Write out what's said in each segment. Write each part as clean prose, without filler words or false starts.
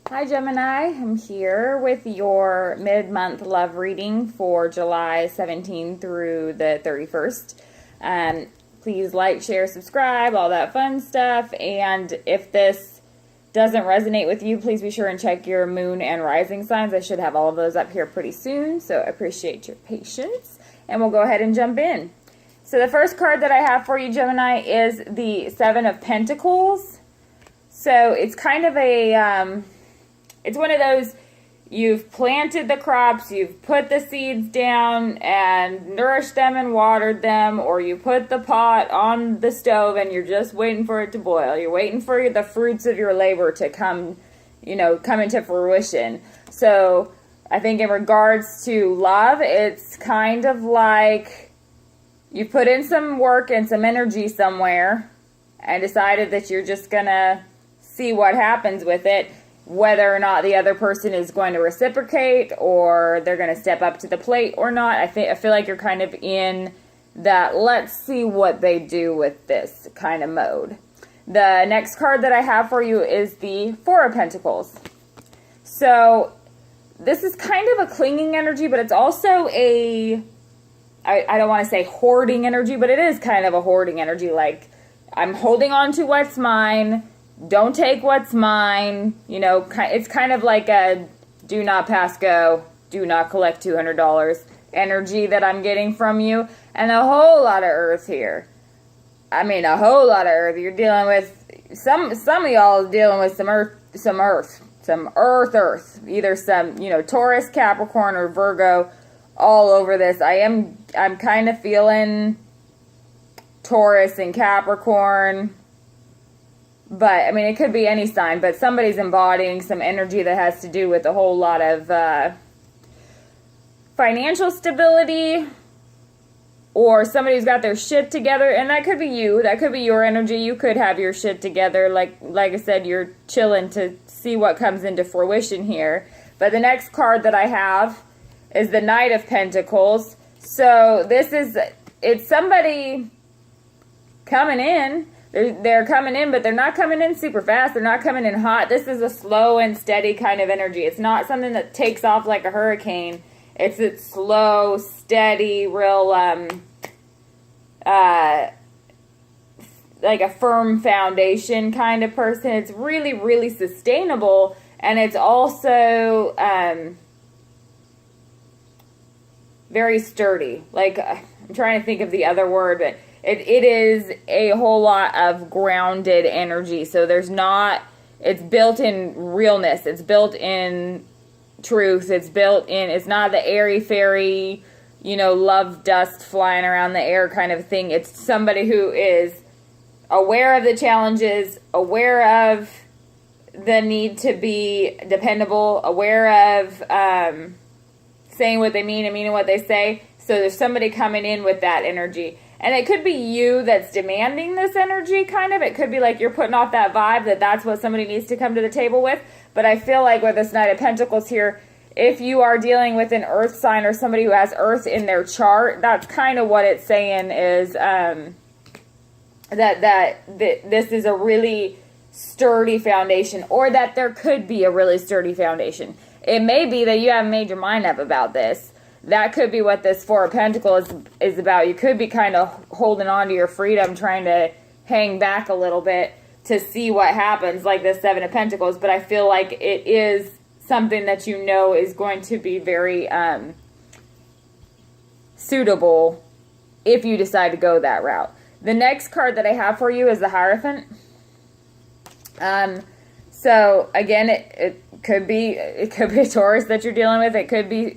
Hi Gemini, I'm here with your mid-month love reading for July 17 through the 31st. Please like, share, subscribe, all that fun stuff. And if this doesn't resonate with you, please be sure and check your moon and rising signs. I should have all of those up here pretty soon, so I appreciate your patience. And we'll go ahead and jump in. So the first card that I have for you, Gemini, is the Seven of Pentacles. So it's kind of a... it's one of those, you've planted the crops, you've put the seeds down and nourished them and watered them, or you put the pot on the stove and you're just waiting for it to boil. You're waiting for the fruits of your labor to come into fruition. So I think in regards to love, it's kind of like you put in some work and some energy somewhere and decided that you're just going to see what happens with it. Whether or not the other person is going to reciprocate or they're going to step up to the plate or not. I feel like you're kind of in that let's see what they do with this kind of mode. The next card that I have for you is the Four of Pentacles. So this is kind of a clinging energy, but it's also I don't want to say hoarding energy, but it is kind of a hoarding energy. Like, I'm holding on to what's mine. Don't take what's mine. It's kind of like a do not pass go, do not collect $200 energy that I'm getting from you. And a whole lot of earth here. I mean, a whole lot of earth. You're dealing with, some of y'all is dealing with some earth. Either some, Taurus, Capricorn, or Virgo all over this. I'm kind of feeling Taurus and Capricorn. But, I mean, it could be any sign, but somebody's embodying some energy that has to do with a whole lot of financial stability, or somebody who's got their shit together, and that could be you. That could be your energy. You could have your shit together. Like I said, you're chilling to see what comes into fruition here. But the next card that I have is the Knight of Pentacles. So it's somebody coming in. They're coming in, but they're not coming in super fast. They're not coming in hot. This is a slow and steady kind of energy. It's not something that takes off like a hurricane. It's slow, steady, real, like a firm foundation kind of person. It's really, really sustainable, and it's also very sturdy. Like, I'm trying to think of the other word, but it is a whole lot of grounded energy. So it's built in realness. It's built in truth. It's not the airy-fairy, love dust flying around the air kind of thing. It's somebody who is aware of the challenges, aware of the need to be dependable, aware of saying what they mean and meaning what they say. So there's somebody coming in with that energy. And it could be you that's demanding this energy, kind of. It could be like you're putting off that vibe that's what somebody needs to come to the table with. But I feel like with this Knight of Pentacles here, if you are dealing with an earth sign or somebody who has earth in their chart, that's kind of what it's saying is that this is a really sturdy foundation, or that there could be a really sturdy foundation. It may be that you haven't made your mind up about this. That could be what this Four of Pentacles is about. You could be kind of holding on to your freedom, trying to hang back a little bit to see what happens, like this Seven of Pentacles. But I feel like it is something that is going to be very suitable if you decide to go that route. The next card that I have for you is the Hierophant. So again, it could be a Taurus that you're dealing with. It could be...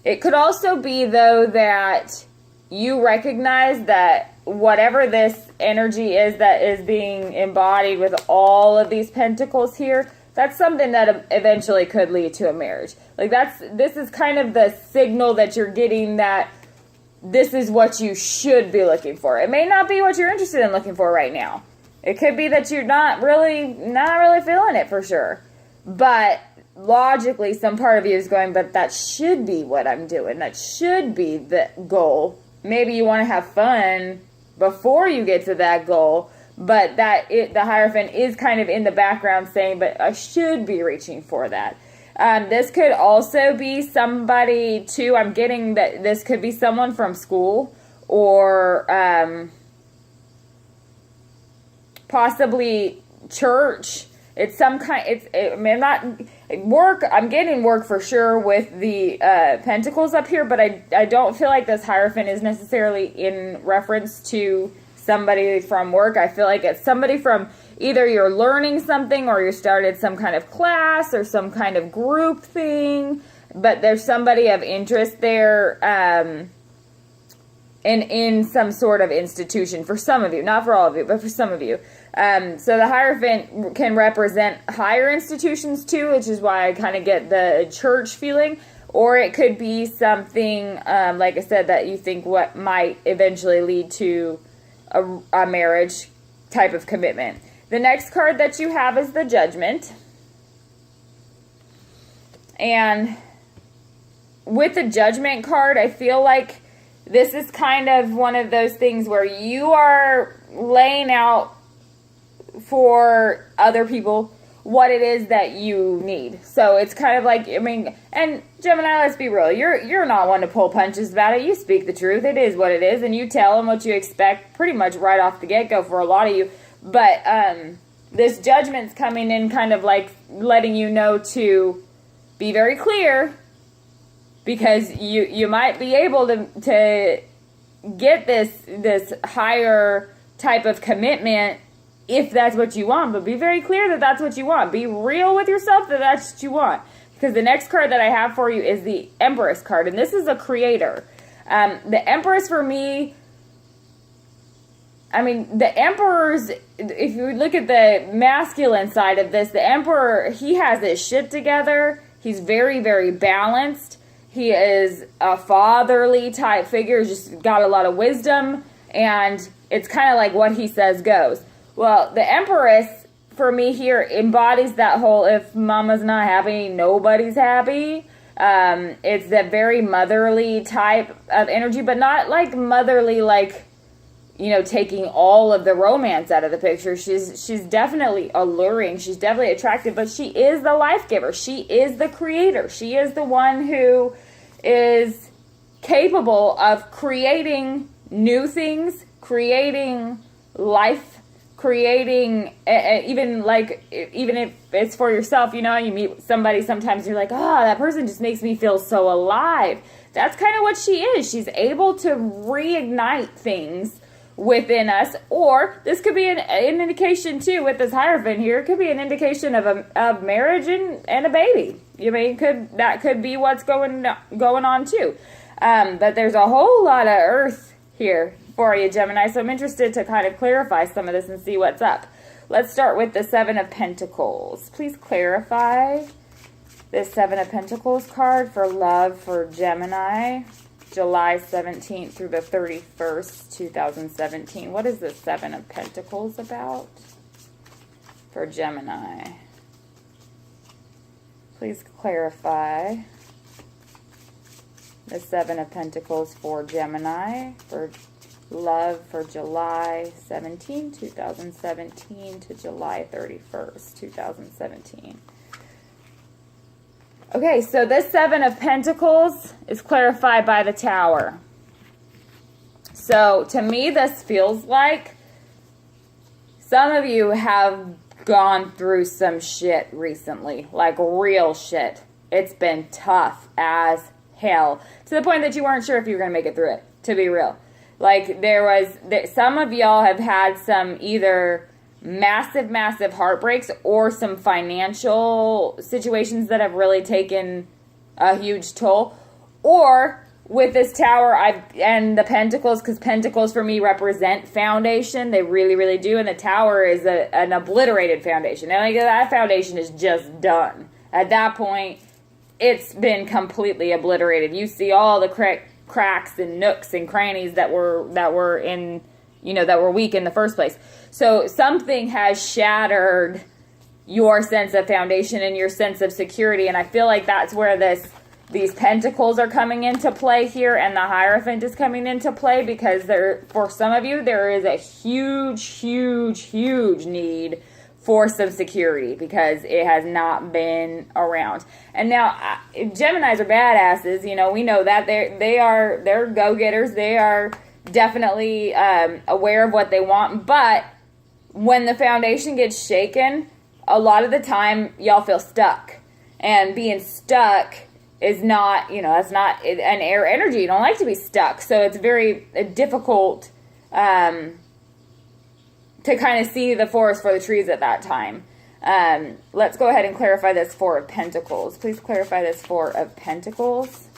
it could also be, though, that you recognize that whatever this energy is that is being embodied with all of these pentacles here, that's something that eventually could lead to a marriage. Like, this is kind of the signal that you're getting that this is what you should be looking for. It may not be what you're interested in looking for right now. It could be that you're not really feeling it for sure. But logically, some part of you is going, but that should be what I'm doing. That should be the goal. Maybe you want to have fun before you get to that goal, but the Hierophant is kind of in the background saying, but I should be reaching for that. This could also be somebody too. I'm getting that this could be someone from school, or possibly church. It's some kind. I'm not work. I'm getting work for sure with the Pentacles up here, but I don't feel like this Hierophant is necessarily in reference to somebody from work. I feel like it's somebody from either you're learning something, or you started some kind of class or some kind of group thing, but there's somebody of interest there in some sort of institution for some of you, not for all of you, but for some of you. So the Hierophant can represent higher institutions too, which is why I kind of get the church feeling. Or it could be something, like I said, that you think what might eventually lead to a marriage type of commitment. The next card that you have is the Judgment. And with the Judgment card, I feel like this is kind of one of those things where you are laying out for other people what it is that you need. So it's kind of like, I mean, and Gemini, let's be real, you're not one to pull punches about it. You speak the truth. It is what it is, and you tell them what you expect pretty much right off the get-go for a lot of you. But this Judgment's coming in kind of like letting you know to be very clear, because you might be able to get this higher type of commitment if that's what you want, but be very clear that that's what you want. Be real with yourself that that's what you want. Because the next card that I have for you is the Empress card, and this is a creator. The Empress for me, I mean, the Emperor's, if you look at the masculine side of this, the Emperor, he has his shit together. He's very, very balanced. He is a fatherly type figure, just got a lot of wisdom, and it's kind of like what he says goes. Well, the Empress, for me here, embodies that whole, if mama's not happy, nobody's happy. It's that very motherly type of energy, but not like motherly, like, you know, taking all of the romance out of the picture. She's definitely alluring. She's definitely attractive, but she is the life giver. She is the creator. She is the one who is capable of creating new things, creating life, creating, even if it's for yourself, you know, you meet somebody, sometimes you're like, oh, that person just makes me feel so alive. That's kind of what she is. She's able to reignite things within us. Or this could be an indication too with this Hierophant here. It could be an indication of marriage and a baby. You mean, that could be what's going on too. But there's a whole lot of earth here for you, Gemini, so I'm interested to kind of clarify some of this and see what's up. Let's start with the Seven of Pentacles. Please clarify this Seven of Pentacles card for love for Gemini, July 17th through the 31st, 2017. What is the Seven of Pentacles about for Gemini? Please clarify the Seven of Pentacles for Gemini, for love for July 17, 2017 to July 31st, 2017. Okay, so this Seven of Pentacles is clarified by the Tower. So to me, this feels like some of you have gone through some shit recently, like real shit. It's been tough as hell, to the point that you weren't sure if you were going to make it through it, to be real. Like some of y'all have had some either massive heartbreaks or some financial situations that have really taken a huge toll. Or with this Tower and the Pentacles, because Pentacles for me represent foundation. They really, really do. And the Tower is an obliterated foundation. And like that foundation is just done. At that point, it's been completely obliterated. You see all the cracks and nooks and crannies that were in, you know, that were weak in the first place. So something has shattered your sense of foundation and your sense of security, and I feel like that's where this these pentacles are coming into play here, and the Hierophant is coming into play, because for some of you, there is a huge, huge, huge need for some security, because it has not been around. And now, Geminis are badasses, you know, we know that. They're go-getters. They are definitely aware of what they want, but when the foundation gets shaken, a lot of the time, y'all feel stuck. And being stuck is not, you know, that's not an air energy. You don't like to be stuck. So it's very difficult to kind of see the forest for the trees at that time. Let's go ahead and clarify this Four of Pentacles. Please clarify this Four of Pentacles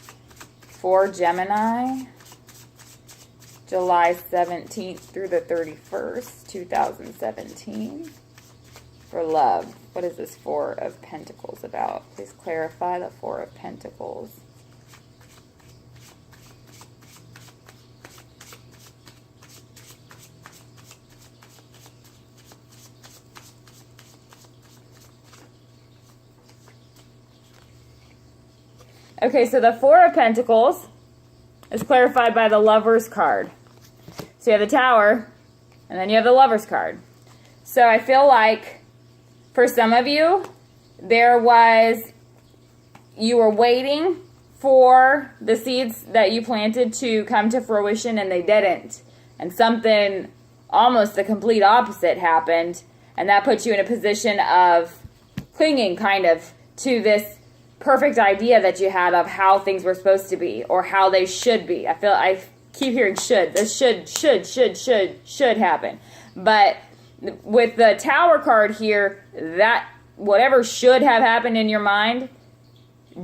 for Gemini, July 17th through the 31st, 2017. For love. What is this Four of Pentacles about? Please clarify the Four of Pentacles. Okay, so the Four of Pentacles is clarified by the Lover's card. So you have the Tower, and then you have the Lover's card. So I feel like for some of you, you were waiting for the seeds that you planted to come to fruition, and they didn't. And something almost the complete opposite happened, and that puts you in a position of clinging kind of to this perfect idea that you had of how things were supposed to be, or how they should be. I keep hearing should. This should happen. But with the Tower card here, that whatever should have happened in your mind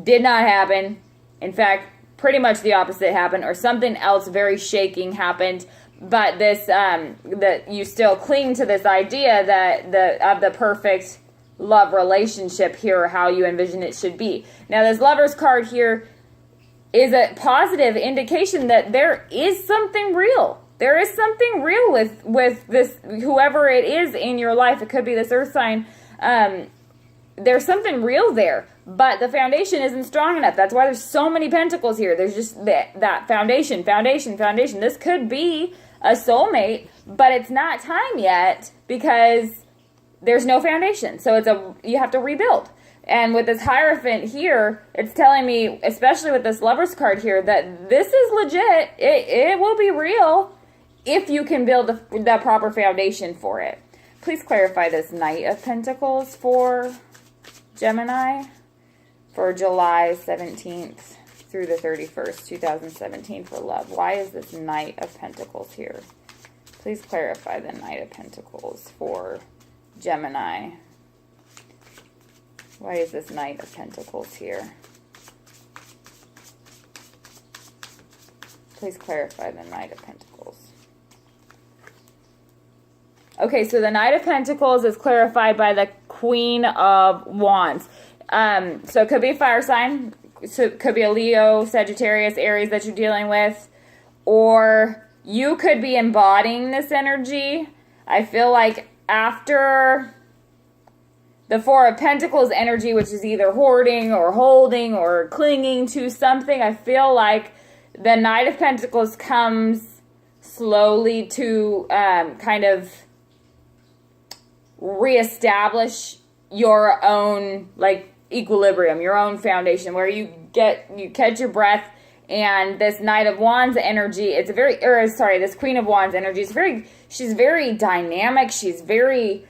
did not happen. In fact, pretty much the opposite happened, or something else very shaking happened. But this, that you still cling to this idea of the perfect love relationship here, or how you envision it should be. Now, this Lover's card here is a positive indication that there is something real. There is something real with this, whoever it is in your life. It could be this earth sign. There's something real there, but the foundation isn't strong enough. That's why there's so many pentacles here. There's just that foundation. This could be a soulmate, but it's not time yet because there's no foundation. So you have to rebuild. And with this Hierophant here, it's telling me, especially with this Lover's card here, that this is legit. It will be real if you can build the proper foundation for it. Please clarify this Knight of Pentacles for Gemini for July 17th through the 31st, 2017 for love. Why is this Knight of Pentacles here? Please clarify the Knight of Pentacles for Gemini. Why is this Knight of Pentacles here? Please clarify the Knight of Pentacles. Okay, so the Knight of Pentacles is clarified by the Queen of Wands. So it could be a fire sign. So it could be a Leo, Sagittarius, Aries that you're dealing with. Or you could be embodying this energy. I feel like after the Four of Pentacles energy, which is either hoarding or holding or clinging to something, I feel like the Knight of Pentacles comes slowly to kind of reestablish your own like equilibrium, your own foundation, where you catch your breath. And this Knight of Wands energy, this Queen of Wands energy is she's very dynamic. She's very,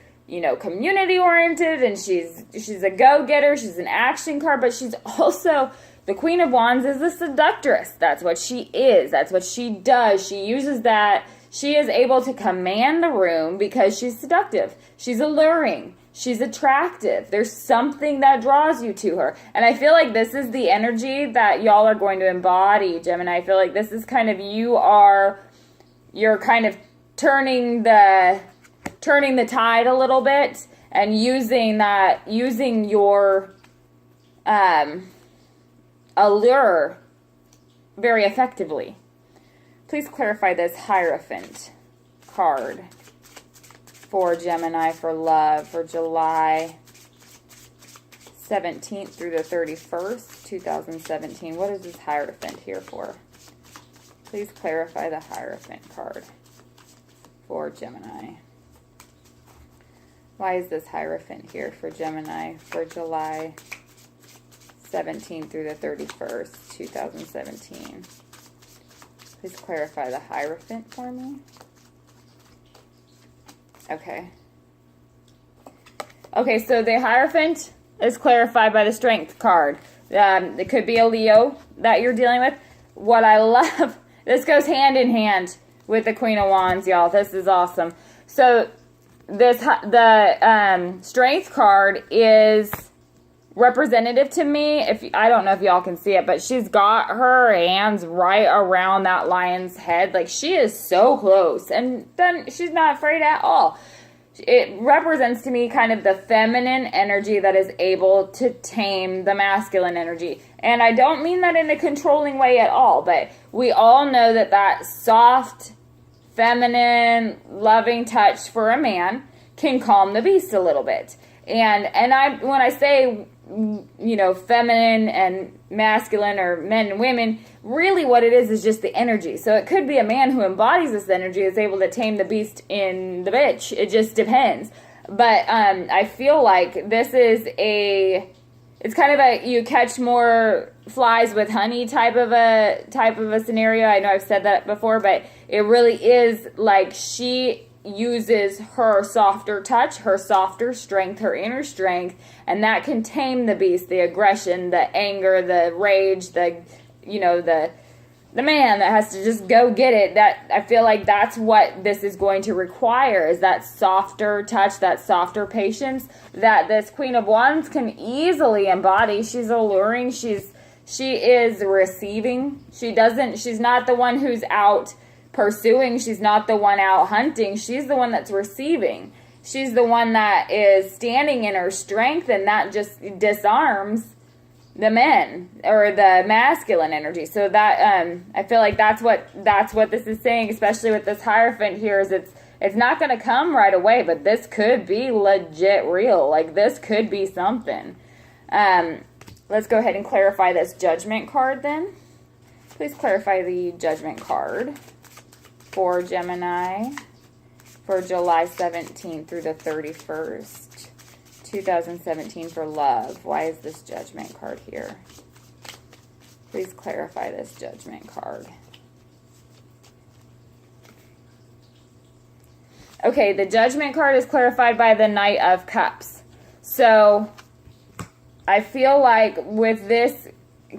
community oriented, and she's a go-getter. She's an action card, but she's also, the Queen of Wands is a seductress. That's what she is. That's what she does. She uses that. She is able to command the room because she's seductive. She's alluring. She's attractive. There's something that draws you to her. And I feel like this is the energy that y'all are going to embody, Gemini. I feel like this is kind of, you're kind of turning the tide a little bit and using your allure very effectively. Please clarify this Hierophant card for Gemini for love for July 17th through the 31st, 2017. What is this Hierophant here for? Please clarify the Hierophant card for Gemini. Why is this Hierophant here for Gemini for July 17th through the 31st, 2017? Please clarify the Hierophant for me. Okay. Okay, so the Hierophant is clarified by the Strength card. It could be a Leo that you're dealing with. What I love, this goes hand in hand with the Queen of Wands, y'all. This is awesome. So the Strength card is representative to me. I don't know if y'all can see it, but she's got her hands right around that lion's head. Like, she is so close, and then she's not afraid at all. It represents to me kind of the feminine energy that is able to tame the masculine energy. And I don't mean that in a controlling way at all, but we all know that that soft, feminine, loving touch for a man can calm the beast a little bit. And when I say, you know, feminine and masculine, or men and women, really what it is just the energy. So it could be a man who embodies this energy is able to tame the beast in the bitch. It just depends. But I feel like this is it's kind of a you catch more flies with honey type of a scenario. I know I've said that before, but it really is like she uses her softer touch, her softer strength, her inner strength, and that can tame the beast, the aggression, the anger, the rage, the man that has to just go get it. That I feel like that's what this is going to require, is that softer touch, that softer patience that this Queen of Wands can easily embody. She's alluring. She is receiving. She's not the one who's out pursuing. She's not the one out hunting. She's the one that's receiving. She's the one that is standing in her strength, and that just disarms the men or the masculine energy. So that I feel like that's what this is saying, especially with this Hierophant here, is it's not going to come right away, but this could be legit real. Like, this could be something. Let's go ahead and clarify this Judgment card then. Please clarify the Judgment card for Gemini for July 17th through the 31st, 2017 for love. Why is this Judgment card here? Please clarify this Judgment card. Okay, the Judgment card is clarified by the Knight of Cups. So I feel like with this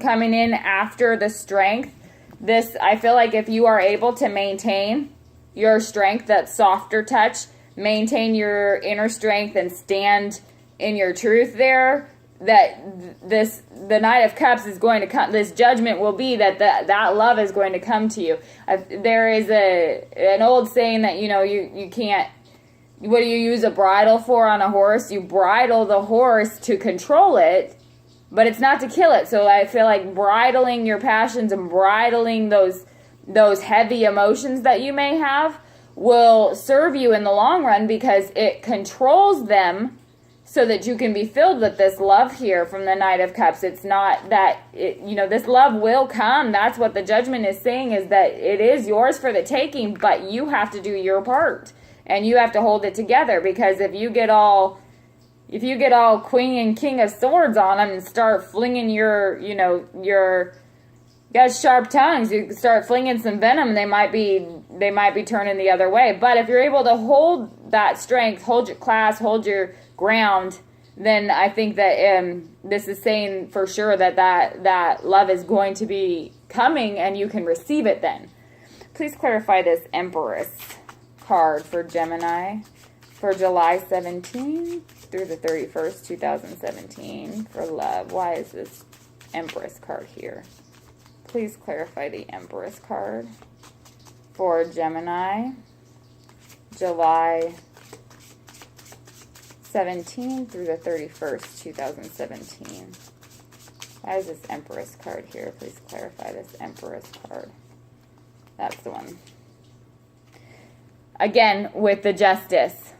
coming in after the Strength, I feel like if you are able to maintain your strength, that softer touch, maintain your strength and stand in your truth there, that the Knight of Cups is going to come, this judgment will be that love is going to come to you. There is an old saying that, you can't, what do you use a bridle for on a horse? You bridle the horse to control it, but it's not to kill it. So I feel like bridling your passions and bridling those heavy emotions that you may have will serve you in the long run, because it controls them so that you can be filled with this love here from the Knight of Cups. It's not that, this love will come. That's what the Judgment is saying, is that it is yours for the taking, but you have to do your part. And you have to hold it together, because if you get all Queen and King of Swords on them and start flinging your got sharp tongues, you start flinging some venom, they might be turning the other way. But if you're able to hold that strength, hold your class, hold your ground, then I think that this is saying for sure that love is going to be coming, and you can receive it then. Please clarify this Empress card for Gemini for July 17th through the 31st, 2017 for love. Why is this Empress card here? Please clarify the Empress card for Gemini, July 17th through the 31st, 2017. Why is this Empress card here? Please clarify this Empress card. That's the one. Again, with the Justice.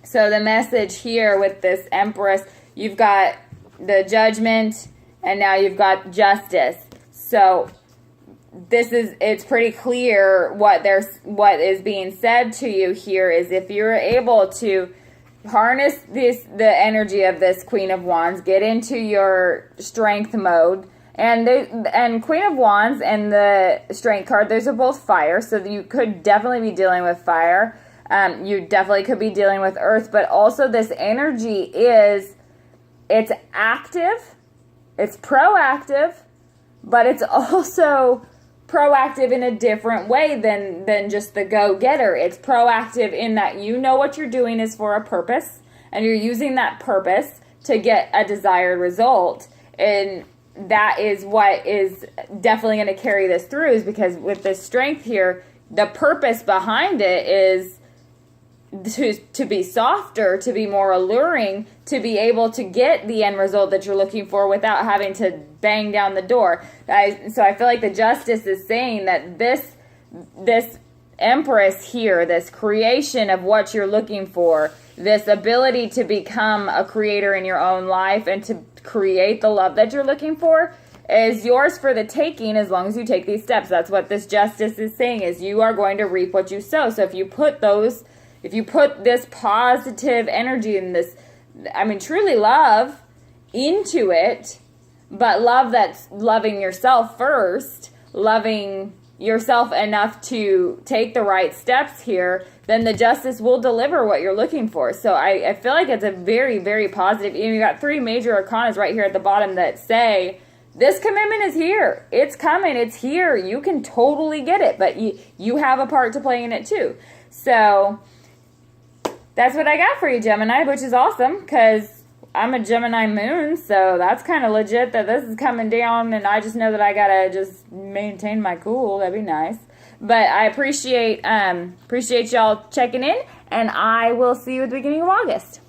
So the message here with this Empress, you've got the Judgment, and now you've got Justice. So it's pretty clear what is being said to you here is if you're able to harness the energy of this Queen of Wands, get into your strength mode, and Queen of Wands and the Strength card, those are both fire, so you could definitely be dealing with fire. You definitely could be dealing with earth, but also this energy it's active, it's proactive, but it's also proactive in a different way than just the go-getter. It's proactive in that you know what you're doing is for a purpose, and you're using that purpose to get a desired result. And that is what is definitely going to carry this through, is because with this Strength here, the purpose behind it is to be softer, to be more alluring, to be able to get the end result that you're looking for without having to bang down the door. So I feel like the Justice is saying that this Empress here, this creation of what you're looking for, this ability to become a creator in your own life and to create the love that you're looking for, is yours for the taking as long as you take these steps. That's what this Justice is saying, is you are going to reap what you sow. So if you put this positive energy in this, truly love into it, but love that's loving yourself first, loving yourself enough to take the right steps here, then the Justice will deliver what you're looking for. So I feel like it's a very, very positive. You got 3 major arcanas right here at the bottom that say, this commitment is here. It's coming. It's here. You can totally get it, but you have a part to play in it too. So that's what I got for you, Gemini, which is awesome because I'm a Gemini moon, so that's kind of legit that this is coming down, and I just know that I got to just maintain my cool. That'd be nice. But I appreciate y'all checking in, and I will see you at the beginning of August.